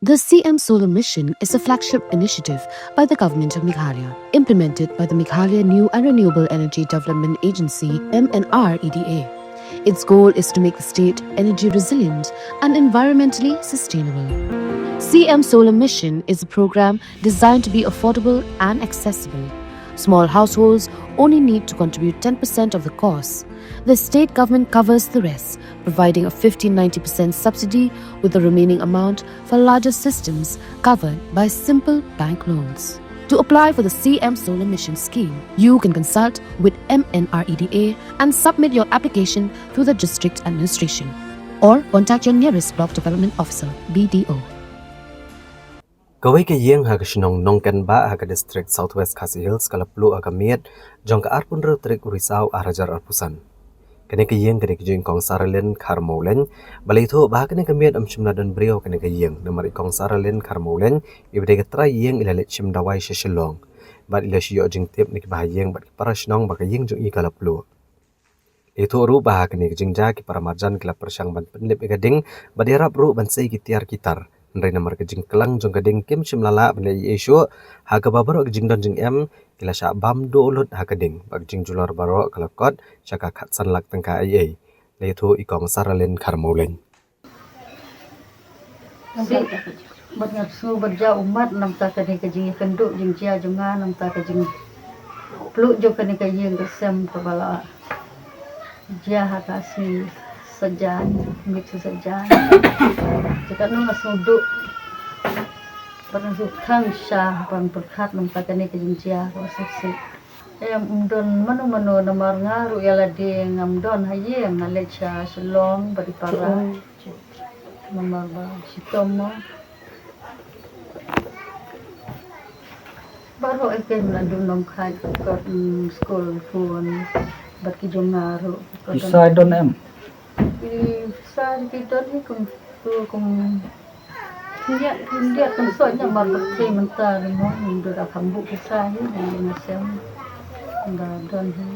The CM Solar Mission is a flagship initiative by the Government of Meghalaya, implemented by the Meghalaya New and Renewable Energy Development Agency (MNREDA). Its goal is to make the state energy resilient and environmentally sustainable. CM Solar Mission is a program designed to be affordable and accessible. Small households only need to contribute 10% of the cost. The state government covers the rest, providing a 50-90% subsidy, with the remaining amount for larger systems covered by simple bank loans. To apply for the CM Solar Mission scheme, you can consult with MNREDA and submit your application through the district administration, or contact your nearest block development officer (BDO). Kawai ke yeng ha kesinong nongken ba ha ke district Southwest Khasi Hills kala plu aga miet jong ka arpun ro trik urisau arajar arpusan. Kene ke yeng kene ke jing kong saralen karmolen balai tho ba kene ke miet am chimna don brio kene ke yeng namar ikong saralen karmolen ibde ke trai yeng ilale chim dawai sheshelong bat ila shio jing tip nik ba yeng bat parashnong ba ke yeng jong i kala plu. Itu ru ba kene ke jing ja ki paramarjan kala persang ban penlip gading ba dirap ru ban sei ki tiar kitar. Nrai namar ke jing kelang jong gading kim chim lala benda isu ha ke babaro ke jing don jing em kila sha bam do ulut ha keding bag jing julor baro kala kot shaka khat san lak tengka ai le thu ikong saralen karmolen Bat ngat su berja umat nam ta ka ke jing kenduk jing cia jonga nam ta ka jing pluk jo ka ke jing kesem kepala dia ha kasih sejan mix sejan jika nu ngasuduk Pernasuk thang syah pan berkat nam ta ka ke jing cia ko seksi don manu namar ngaru ya lade ngam don haye ngalecha selong bari para namar ba sitomo baru ikan na dunong khai ko school phone bat ki jongaru Isa don em. Isa ki don ni kum dia kan soalnya mar berthi mentar mo ndu da kambu isa ni nasem da don hi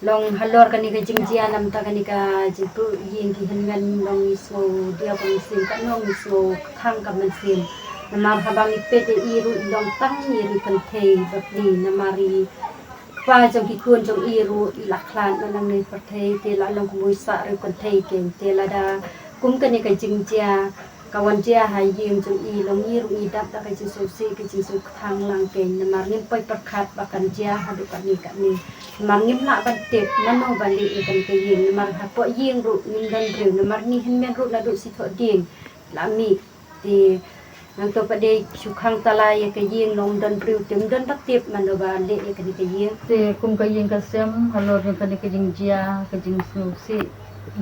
long halor kani ka jingjia nam ta kani ka jipu yin ki hangan long ismo dia pang sim ka long ismo khang ka man sim namar habang ipete iru long tang iru kan thei bakli namari kwa jong ki kun jong iru ilaklan manang ni perthei te la long kumui sa ru kan thei ke te la da kum kani ka jingjia kawan dia hai yin jong i long iru i dap da ka jing so si ka jing so khang lang ke namar ni poi perkhat bakan dia hadu kan ni mangim na bantet nano bali ikan ke yin namar hapo yin ru nindan ru namar ni henmen ru la du si tho ding lami ti nang to pade sukhang talai ke yin long dan ru tim dan baktip mano bali ikan ke yin te kum ka yin kasem halor ni kan ke jing jia ke jing si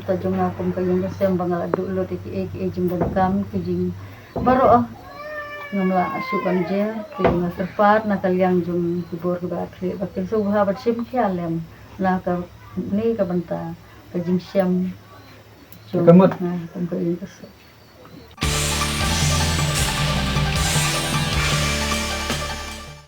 ta jonga kum ka yin kasem bangal du lo te ki jing dan kam ke jing baro ngamla asukan je ke jing serpat na kalyang jung kubur ke bakri bakin so ha bat sim kyalem la ka ni ka banta ke jing syam Kamut. kum ka yin kasem